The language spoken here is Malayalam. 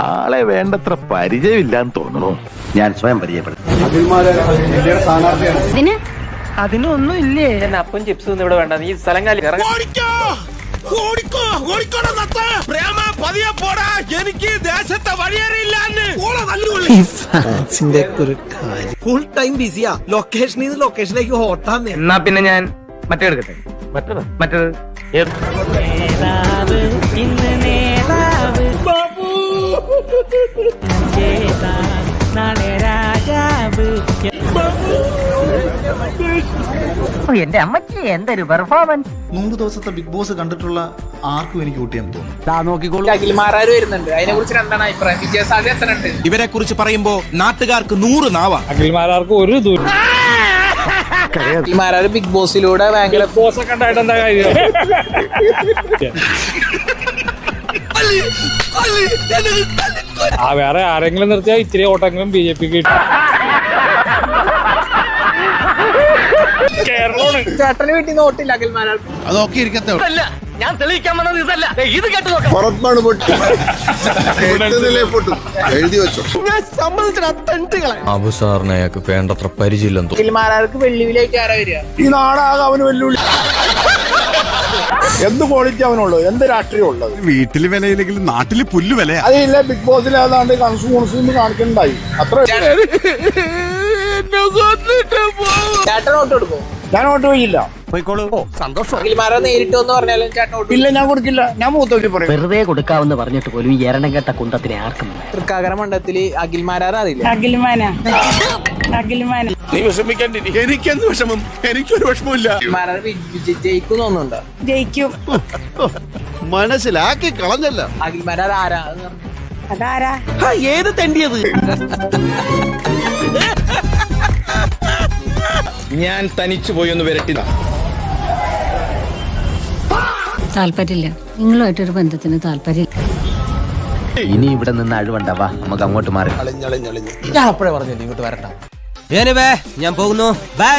ആളെ വേണ്ടത്ര പരിചയമില്ലാന്ന് തോന്നുന്നു. ഞാൻ സ്വയം പരിചയപ്പെടും. അതിനൊന്നും ഇല്ലേ? അപ്പം ചിപ്സ് ഒന്നും ഇവിടെ വേണ്ട. നീ സ്ഥലം കാലി എനിക്ക് ദേശത്തെ ഫുൾ ടൈം ബിസിയാ. ലൊക്കേഷനിൽ നിന്ന് ലൊക്കേഷനിലേക്ക് ഓട്ടാന്ന്. എന്നാ പിന്നെ ഞാൻ മറ്റേ എടുക്കട്ടെ. മറ്റേത് എന്റെ അമ്മച്ചി എന്തൊരു പെർഫോമൻസ്. 100 ദിവസത്തെ ബിഗ് ബോസ് കണ്ടിട്ടുള്ള ആർക്കും എനിക്ക് കൂട്ടിയെന്ന് തോന്നുന്നു. നോക്കിക്കോളൂ. അഖിൽമാരാർ വരുന്നുണ്ട്. അതിനെ കുറിച്ച് എന്താണ് അഭിപ്രായം? വിജയസാധ്യത എത്ര ഉണ്ട്? ഇവരെ കുറിച്ച് പറയുമ്പോ നാട്ടുകാർക്ക് 100 നാവാ. അഖിൽമാരാർക്ക് ഒരു ദൂരം. അഖിൽമാരാർ ബിഗ് ബോസിലൂടെ ഭയങ്കര ബോസൊക്കെ ഉണ്ടായിട്ട് എന്താ കാര്യം? വേറെ ആരെങ്കിലും നിർത്തിയാൽ ഇത്തിരി ഓട്ടെങ്കിലും BJP കിട്ടും. ചേട്ടന് വീട്ടിൽ നിന്ന് ഓട്ടില്ല അഖിൽമാരാർ. അതൊക്കെ ഇരിക്കട്ടെ. ഞാൻ തെളിയിക്കാൻ വന്നത് ഇതല്ല. ഇത് കേട്ട് നോക്കാം. എഴുതി വെച്ചു. അബു സാറിന് അയാൾക്ക് വേണ്ടത്ര പരിചയമില്ലെന്ന് തോന്നുന്നു. അഖിൽമാരാർക്ക് വെല്ലുവിളിയൊക്കെ ആരാ വരിക? ഈ നാടാകെ അവന് വെല്ലുവിളി. എന്ത് ക്വാളിറ്റി അവനുള്ളൂ, എന്ത് രാഷ്ട്രീയം ഉള്ളത്. വീട്ടില് വിലയില്ലെങ്കിലും നാട്ടില് പുല്ല് വിലയാ. അതില്ല, ബിഗ് ബോസിൽ ഏതാണ്ട് കൺസ്യൂമേഴ്സിന് കാണിക്കണ്ടായി അത്ര. ചേട്ടൻ ഓട്ട് കൊടുക്കും? ഞാൻ ഓട്ട് പോയില്ല. സന്തോഷം. അഖിൽമാരാർ നേരിട്ട് എന്ന് പറഞ്ഞാലും ചേട്ടൻ ഓട്ട് ഇല്ല, ഞാൻ കൊടുക്കില്ല. ഞാൻ മൂത്തോക്കി പറയും. വെറുതെ കൊടുക്കാവെന്ന് പറഞ്ഞിട്ട് പോലും ഈ എരണം കേട്ട കുന്തത്തിനെ ആർക്കും. തൃക്കാക്കര മണ്ഡലത്തില് അഖിൽമാരാർ അറിയില്ല. നീ വിഷമിക്കാണ്ടി. എനിക്കെന്ത് വിഷമം? എനിക്കൊരു വിഷമമില്ല. അഖിൽമാരാർ ജയിക്കും തോന്നുന്നുണ്ടോ? ജയിക്കും. മനസ്സിലാക്കി കളഞ്ഞല്ല. അഖിൽമാരാർ ആരാ? അതാരാ? ഏത് തെണ്ടിയത്? ഞാൻ തനിച്ചു പോയി ഒന്ന് വരട്ടില്ല. താല്പര്യമില്ല. നിങ്ങളുമായിട്ടൊരു ബന്ധത്തിന് താല്പര്യം. ഇനി ഇവിടെ നിന്ന് അഴിവണ്ടാവാ, നമുക്ക് അങ്ങോട്ട് മാറി. ഞാൻ അപ്പോഴേ പറഞ്ഞു ഇങ്ങോട്ട് വരണ്ട. ഞാൻ പോകുന്നു. ബൈ.